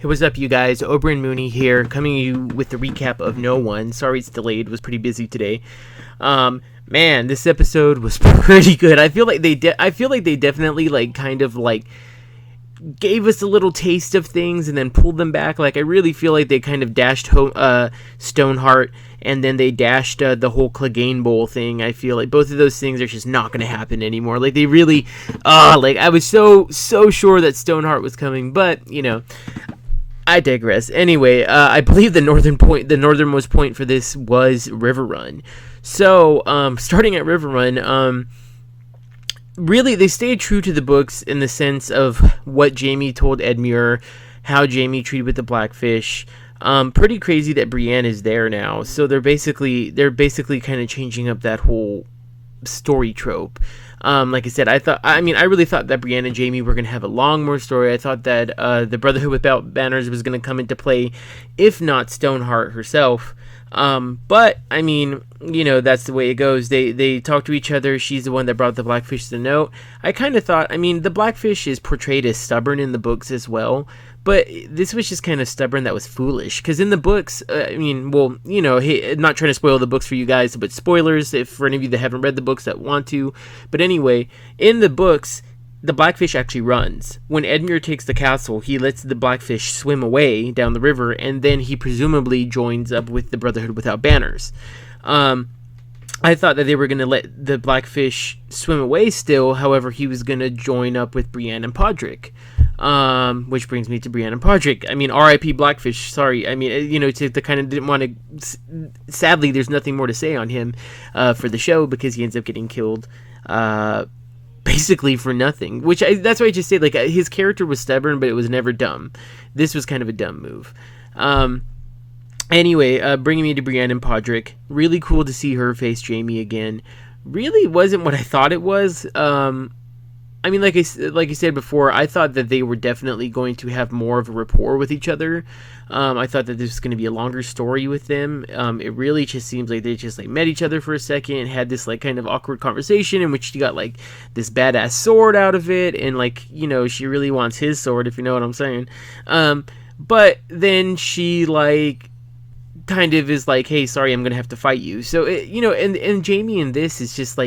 Hey, what's up, you guys? Oberyn Moonie here, coming to you with the recap of No One. Sorry it's delayed. Was pretty busy today. Man, this episode was pretty good. I feel like they definitely gave us a little taste of things and then pulled them back. Like, I really feel like they kind of dashed Stoneheart, and then they dashed the whole Clegane Bowl thing. I feel like both of those things are just not going to happen anymore. Like, they really, I was so sure that Stoneheart was coming, but, I digress. Anyway, I believe the northernmost point for this was Riverrun. So, starting at Riverrun, really, they stayed true to the books in the sense of what Jaime told Edmure, how Jaime treated with the Blackfish. Pretty crazy that Brienne is there now. So they're basically kind of changing up that whole story trope. Like I said, I really thought that Brienne and Jaime were going to have a long more story. I thought that the Brotherhood Without Banners was going to come into play, if not Stoneheart herself. But I mean, that's the way it goes. They talk to each other. She's the one that brought the Blackfish the note. I kind of thought, the Blackfish is portrayed as stubborn in the books as well, but this was just kind of stubborn that was foolish. Because in the books, hey, not trying to spoil the books for you guys, but spoilers if for any of you that haven't read the books that want to. But anyway, in the books, the Blackfish actually runs. When Edmure takes the castle, he lets the Blackfish swim away down the river, and then he presumably joins up with the Brotherhood Without Banners. I thought that they were going to let the Blackfish swim away still. However, he was going to join up with Brienne and Podrick. Which brings me to Brienne and Podrick. R.I.P. Blackfish. Sorry. To kind of didn't want to... Sadly, there's nothing more to say on him for the show because he ends up getting killed basically for nothing. That's why I just say, his character was stubborn, but it was never dumb. This was kind of a dumb move. Anyway, bringing me to Brienne and Podrick. Really cool to see her face Jaime again. Really wasn't what I thought it was. Like I said before, I thought that they were definitely going to have more of a rapport with each other. I thought that this was going to be a longer story with them. It really just seems like they just met each other for a second and had this kind of awkward conversation in which she got this badass sword out of it, and she really wants his sword, if you know what I'm saying. But then she kind of is hey, sorry, I'm gonna have to fight you. So and Jaime in this is just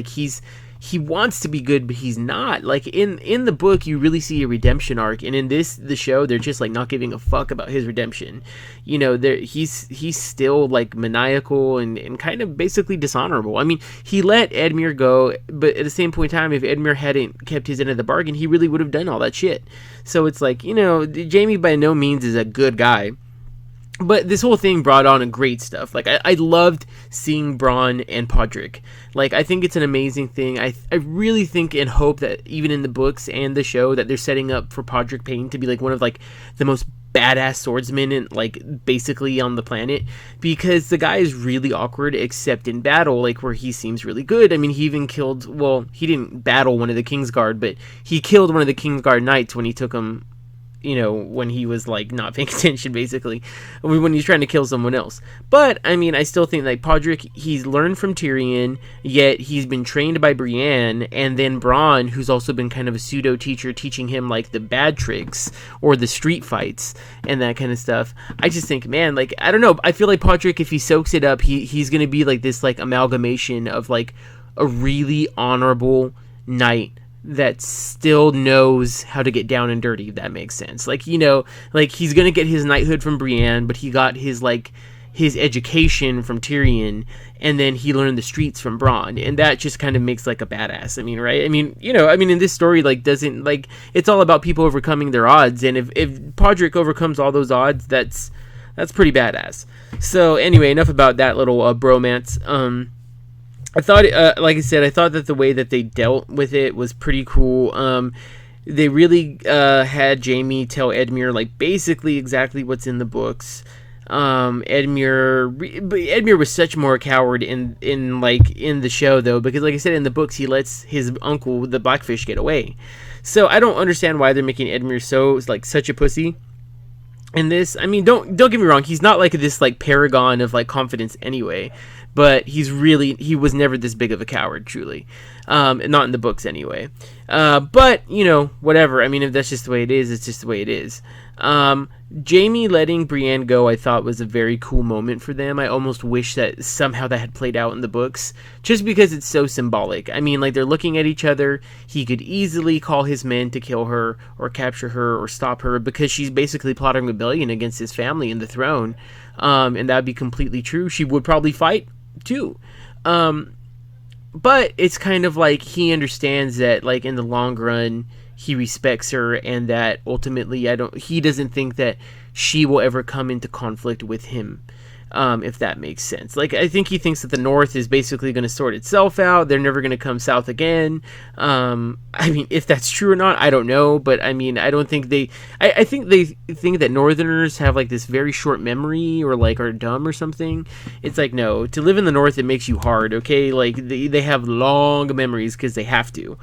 he wants to be good, but he's not. In the book, you really see a redemption arc, and in the show, they're just not giving a fuck about his redemption. He's still maniacal and kind of basically dishonorable. He let Edmure go, but at the same point in time, if Edmure hadn't kept his end of the bargain, he really would have done all that shit. So it's Jaime by no means is a good guy. But this whole thing brought on a great stuff. I loved seeing Bronn and Podrick. I think it's an amazing thing. I really think and hope that even in the books and the show that they're setting up for Podrick Payne to be one of the most badass swordsmen in basically on the planet, because the guy is really awkward except in battle, where he seems really good. He even killed, he didn't battle one of the Kingsguard, but he killed one of the Kingsguard knights when he took him, when he was not paying attention, basically, when he's trying to kill someone else. But I still think Podrick, he's learned from Tyrion, yet he's been trained by Brienne, and then Bronn, who's also been kind of a pseudo teacher, teaching him the bad tricks or the street fights and that kind of stuff. I just think, man, I don't know, I feel Podrick, if he soaks it up, he's gonna be this amalgamation of a really honorable knight that still knows how to get down and dirty, if that makes sense. He's gonna get his knighthood from Brienne, but he got his his education from Tyrion, and then he learned the streets from Bronn, and that just kind of makes a badass. Right? In this story, doesn't it's all about people overcoming their odds, and if Podrick overcomes all those odds, that's pretty badass. So anyway, enough about that little bromance. I thought, like I said, I thought that the way that they dealt with it was pretty cool. They really had Jaime tell Edmure basically exactly what's in the books. Edmure was such more a coward in the show, though, because like I said, in the books he lets his uncle, the Blackfish, get away. So I don't understand why they're making Edmure so such a pussy in this. Don't get me wrong, he's not this paragon of confidence anyway. But he was never this big of a coward, truly. Not in the books, anyway. But, whatever. If that's just the way it is, it's just the way it is. Jaime letting Brienne go, I thought, was a very cool moment for them. I almost wish that somehow that had played out in the books, just because it's so symbolic. I mean, like, they're looking at each other. He could easily call his men to kill her, or capture her, or stop her, because she's basically plotting rebellion against his family and the throne. And that would be completely true. She would probably fight, too. But it's kind of like he understands that, like, in the long run, he respects her, and that ultimately he doesn't think that she will ever come into conflict with him, if that makes sense. Like, I think he thinks that the North is basically going to sort itself out. They're never going to come south again. I mean, if that's true or not, I don't know, but I mean, I don't think I think they think that Northerners have like this very short memory, or like are dumb or something. It's like, no, to live in the North, it makes you hard, okay? Like, they have long memories because they have to.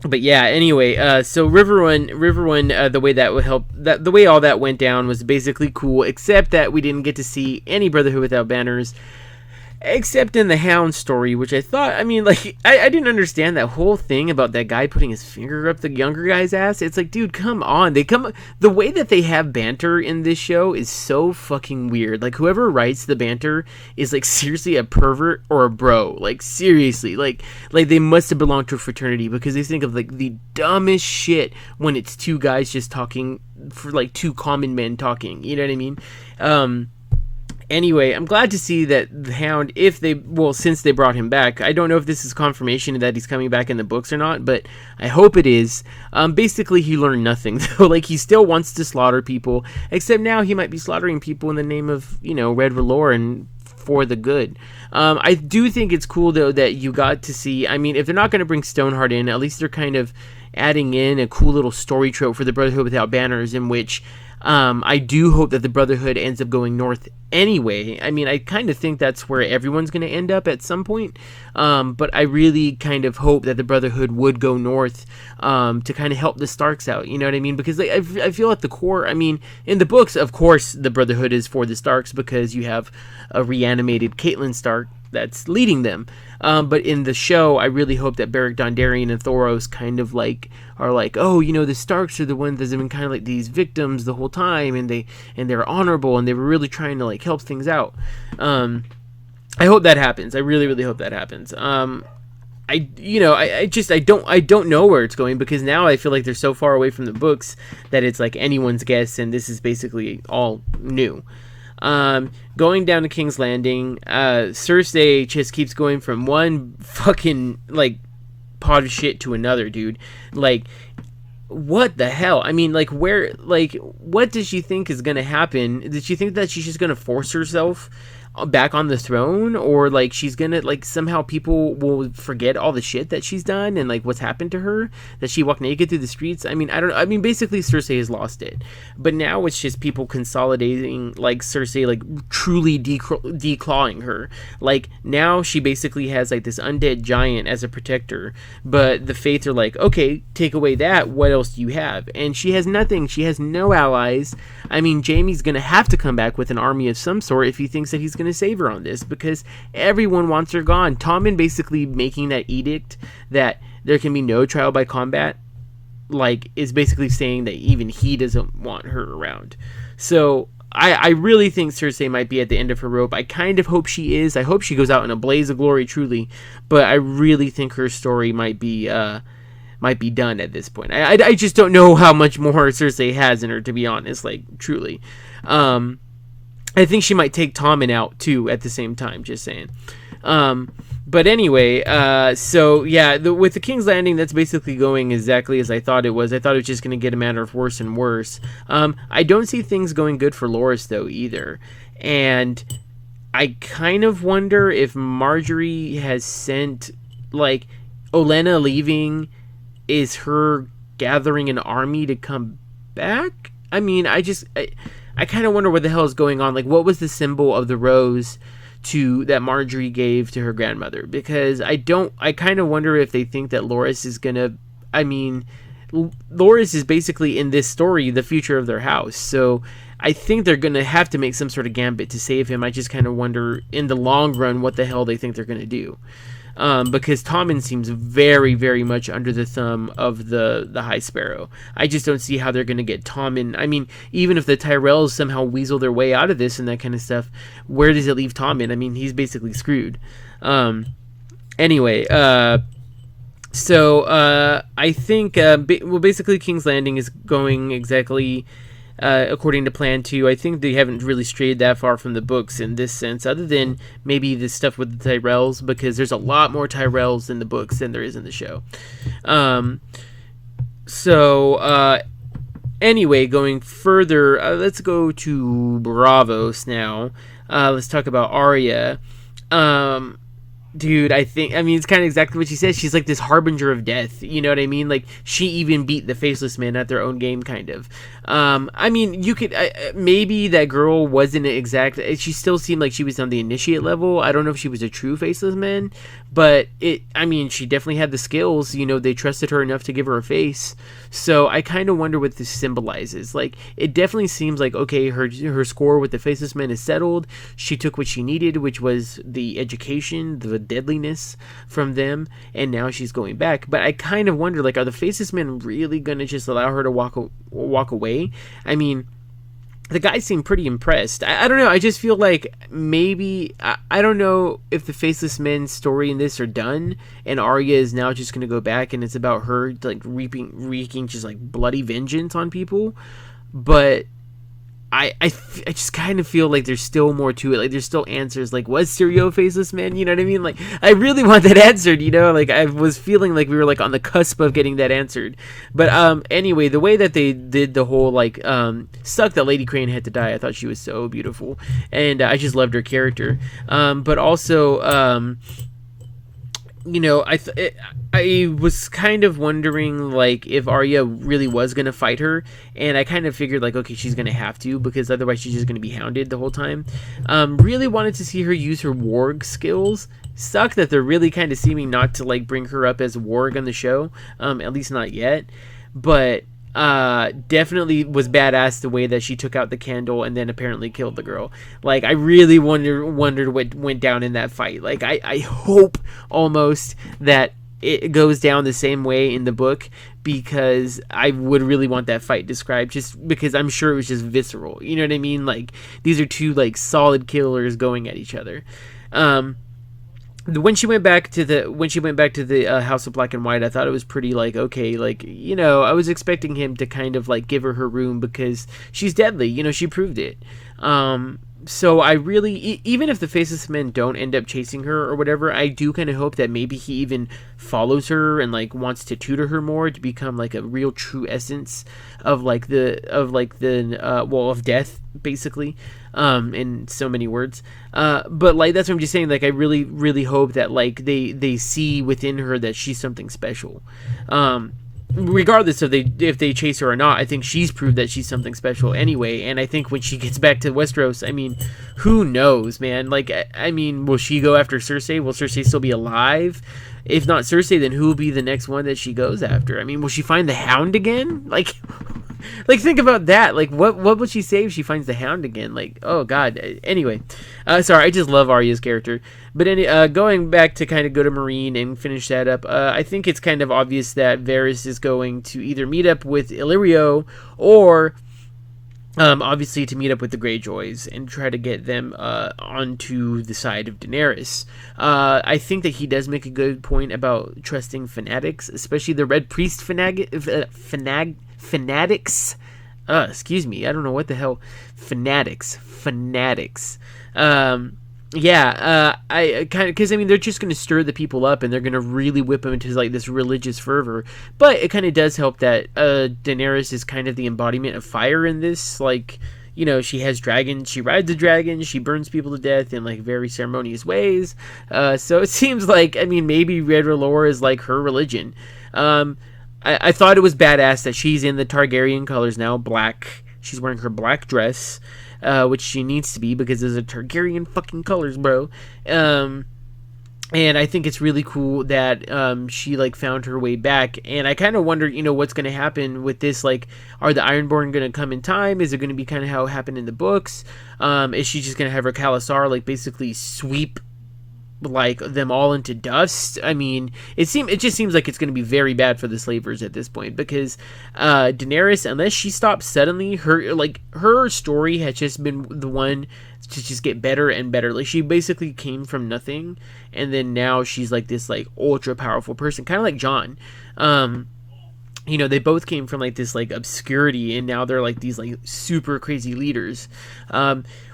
But yeah, anyway, so Riverrun, the way that would help, the way all that went down was basically cool, except that we didn't get to see any Brotherhood without banners, except in the Hound story, which I thought, I mean, like, I didn't understand that whole thing about that guy putting his finger up the younger guy's ass. It's like, dude, come on. The way that they have banter in this show is so fucking weird. Like, whoever writes the banter is, like, seriously a pervert or a bro. Like, seriously. Like they must have belonged to a fraternity, because they think of, like, the dumbest shit when it's two guys just talking, for, like, two common men talking. You know what I mean? Anyway, I'm glad to see that the Hound, since they brought him back, I don't know if this is confirmation that he's coming back in the books or not, but I hope it is. Basically, he learned nothing, though. Like, he still wants to slaughter people, except now he might be slaughtering people in the name of, Red Valor and for the good. I do think it's cool, though, that you got to see, I mean, if they're not going to bring Stoneheart in, at least they're kind of adding in a cool little story trope for the Brotherhood without banners, in which I do hope that the Brotherhood ends up going north anyway. I mean, I kind of think that's where everyone's going to end up at some point. But I really kind of hope that the Brotherhood would go north to kind of help the Starks out. You know what I mean? Because I feel at the core, I mean, in the books, of course, the Brotherhood is for the Starks, because you have a reanimated Catelyn Stark that's leading them. But in the show, I really hope that Beric Dondarrion and Thoros kind of like are like, oh, the Starks are the ones that have been kind of like these victims the whole time, and they're honorable, and they were really trying to like help things out. I hope that happens. I really, really hope that happens. I don't know where it's going, because now I feel like they're so far away from the books that it's like anyone's guess, and this is basically all new. Going down to King's Landing, Cersei just keeps going from one fucking, like, pot of shit to another, dude. Like, what the hell? I mean, like, what does she think is gonna happen? Did she think that she's just gonna force herself back on the throne, or like she's gonna, like, somehow people will forget all the shit that she's done and like what's happened to her, that she walked naked through the streets? I mean, I don't know. I mean, basically Cersei has lost it, but now it's just people consolidating, like, Cersei, like, truly declawing her. Like, now she basically has like this undead giant as a protector, but the Faith are like, okay, take away that, what else do you have? And she has nothing. She has no allies. I mean, Jaime's gonna have to come back with an army of some sort if he thinks that he's going to save her on this, because everyone wants her gone. Tommen basically making that edict that there can be no trial by combat, like, is basically saying that even he doesn't want her around. So I really think Cersei might be at the end of her rope. I kind of hope she is. I hope she goes out in a blaze of glory, truly, but I really think her story might be done at this point. I just don't know how much more Cersei has in her, to be honest, like, truly. I think she might take Tommen out too at the same time, just saying. But anyway, so yeah, with the King's Landing, that's basically going exactly as I thought it was. I thought it was just going to get a matter of worse and worse. I don't see things going good for Loras, though, either. And I kind of wonder if Marjorie has sent, like, Olenna leaving is her gathering an army to come back. I mean, I kind of wonder what the hell is going on. Like, what was the symbol of the rose that Marjorie gave to her grandmother? Because I kind of wonder if they think that Loras is gonna, I mean, Loras is basically, in this story, the future of their house. So I think they're gonna have to make some sort of gambit to save him. I just kind of wonder, in the long run, what the hell they think they're gonna do. because Tommen seems very, very much under the thumb of the High Sparrow. I just don't see how they're going to get Tommen. I mean, even if the Tyrells somehow weasel their way out of this and that kind of stuff, where does it leave Tommen? I mean, he's basically screwed. Anyway, so I think basically King's Landing is going exactly according to plan too. I think they haven't really strayed that far from the books in this sense, other than maybe the stuff with the Tyrells, because there's a lot more Tyrells in the books than there is in the show. Anyway, going further, let's go to Braavos now. Let's talk about Arya. Dude, I mean, it's kind of exactly what she says. She's like this harbinger of death. You know what I mean? Like, she even beat the Faceless Men at their own game, kind of. I mean, you could... maybe that girl wasn't exact... She still seemed like she was on the Initiate level. I don't know if she was a true Faceless Man. But, I mean, she definitely had the skills. You know, they trusted her enough to give her a face. So, I kind of wonder what this symbolizes. Like, it definitely seems like, okay, her score with the Faceless Men is settled. She took what she needed, which was the education, the deadliness from them, and now she's going back. But I kind of wonder, like, are the Faceless Men really gonna just allow her to walk away? I mean, the guys seem pretty impressed. I don't know, I just feel like maybe I don't know if the Faceless Men's story in this are done and Arya is now just gonna go back and it's about her like wreaking just like bloody vengeance on people. But I just kind of feel like there's still more to it. Like, there's still answers. Like, was Syrio Faceless Man? You know what I mean? Like, I really want that answered, you know? Like, I was feeling like we were, like, on the cusp of getting that answered. But, anyway, the way that they did the whole, like, suck that Lady Crane had to die, I thought she was so beautiful. And I just loved her character. But also, you know, I was kind of wondering, like, if Arya really was going to fight her, and I kind of figured, like, okay, she's going to have to, because otherwise she's just going to be hounded the whole time. Really wanted to see her use her warg skills. Suck that they're really kind of seeming not to, like, bring her up as a warg on the show, at least not yet, but definitely was badass the way that she took out the candle and then apparently killed the girl. Like, I really wondered what went down in that fight. Like, I hope almost that it goes down the same way in the book, because I would really want that fight described, just because I'm sure it was just visceral. You know what I mean? Like, these are two, like, solid killers going at each other. When she went back to the House of Black and White, I thought it was pretty, like, okay, like, you know, I was expecting him to kind of, like, give her room, because she's deadly, you know, she proved it. So I really, even if the Faceless Men don't end up chasing her or whatever, I do kind of hope that maybe he even follows her and, like, wants to tutor her more to become, like, a real true essence of death, basically, in so many words. But, like, that's what I'm just saying. Like, I really, really hope that, like, they see within her that she's something special. Regardless of if they chase her or not, I think she's proved that she's something special anyway. And I think when she gets back to Westeros, I mean, who knows, man? Like, I mean, will she go after Cersei? Will Cersei still be alive? If not Cersei, then who will be the next one that she goes after? I mean, will she find the Hound again? Like, think about that. Like, what will she say if she finds the Hound again? Like, oh god. Anyway, sorry, I just love Arya's character. But going back to kind of go to Meereen and finish that up, I think it's kind of obvious that Varys is going to either meet up with Illyrio or obviously to meet up with the Greyjoys and try to get them onto the side of Daenerys. I think that he does make a good point about trusting fanatics, especially the Red Priest fanatics. Excuse me, I don't know what the hell. Fanatics. I kind of, because I mean, they're just going to stir the people up and they're going to really whip them into like this religious fervor. But it kind of does help that Daenerys is kind of the embodiment of fire in this. Like, you know, she has dragons, she rides a dragon, she burns people to death in like very ceremonious ways. So it seems like, I mean, maybe Red Lore is like her religion. I thought it was badass that she's in the Targaryen colors now, black. She's wearing her black dress. Which she needs to be because there's a Targaryen fucking colors, bro. And I think it's really cool that she like found her way back. And I kind of wonder, you know, what's going to happen with this. Like, are the Ironborn going to come in time? Is it going to be kind of how it happened in the books? Is she just going to have her Khalasar like basically sweep like them all into dust. I mean, it just seems like it's going to be very bad for the slavers at this point, because Daenerys, unless she stops suddenly, her story has just been the one to just get better and better. Like, she basically came from nothing, and then now she's like this like ultra powerful person, kind of like Jon. You know, they both came from like this like obscurity, and now they're like these like super crazy leaders.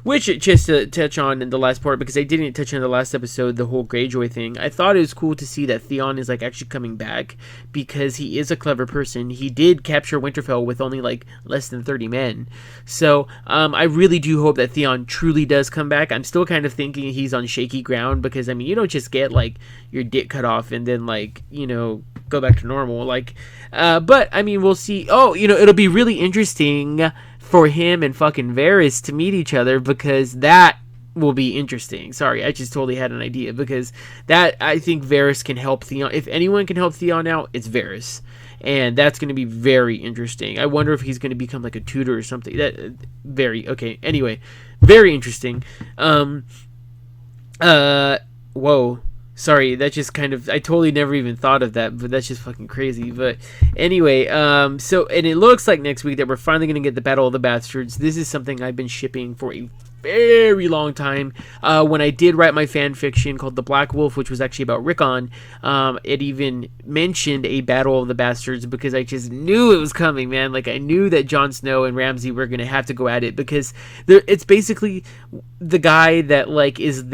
Which, just to touch on in the last part, because I didn't touch on the last episode, the whole Greyjoy thing, I thought it was cool to see that Theon is like actually coming back, because he is a clever person. He did capture Winterfell with only like less than 30 men. So I really do hope that Theon truly does come back. I'm still kind of thinking he's on shaky ground, because I mean, you don't just get like your dick cut off and then like, you know, go back to normal. Like, but I mean, we'll see. Oh, you know, it'll be really interesting for him and fucking Varys to meet each other, because that will be interesting. Sorry, I just totally had an idea, because that, I think Varys can help Theon. If anyone can help Theon out, it's Varys, and that's going to be very interesting. I wonder if he's going to become like a tutor or something. Okay. Anyway, very interesting. Whoa. Sorry, that just kind of, I totally never even thought of that, but that's just fucking crazy. But anyway, so, and it looks like next week that we're finally going to get the Battle of the Bastards. This is something I've been shipping for a very long time. When I did write my fan fiction called The Black Wolf, which was actually about Rickon, it even mentioned a Battle of the Bastards, because I just knew it was coming, man. Like, I knew that Jon Snow and Ramsay were going to have to go at it, because it's basically the guy that, like, is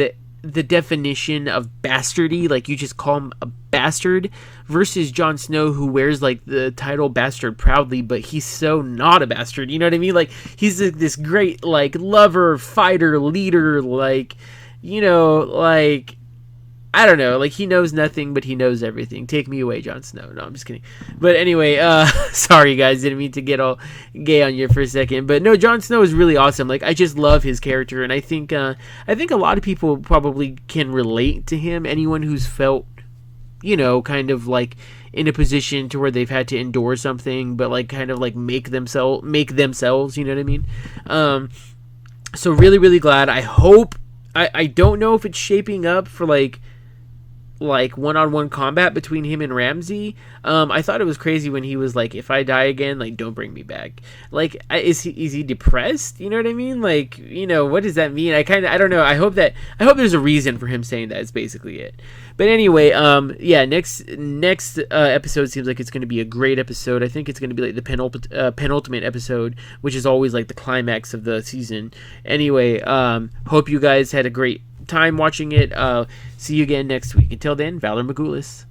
the definition of bastardy, like you just call him a bastard, versus Jon Snow, who wears like the title bastard proudly, but he's so not a bastard, you know what I mean? Like, he's this great like lover, fighter, leader, like, you know, like, I don't know, like, he knows nothing, but he knows everything. Take me away, Jon Snow. No, I'm just kidding. But anyway, sorry guys, didn't mean to get all gay on you for a second. But no, Jon Snow is really awesome. Like, I just love his character, and I think a lot of people probably can relate to him. Anyone who's felt, you know, kind of like in a position to where they've had to endure something, but like kind of like make themselves, you know what I mean? So really, really glad. I hope, I don't know if it's shaping up for like one-on-one combat between him and Ramsay. I thought it was crazy when he was like, if I die again, like, don't bring me back. Like, is he depressed? You know what I mean? Like, you know, what does that mean? I don't know. I hope there's a reason for him saying that. Is basically it. But anyway, yeah, next episode seems like it's going to be a great episode. I think it's going to be like the penultimate episode, which is always like the climax of the season. Anyway, hope you guys had a great time watching it. See you again next week. Until then, Valor Magulis.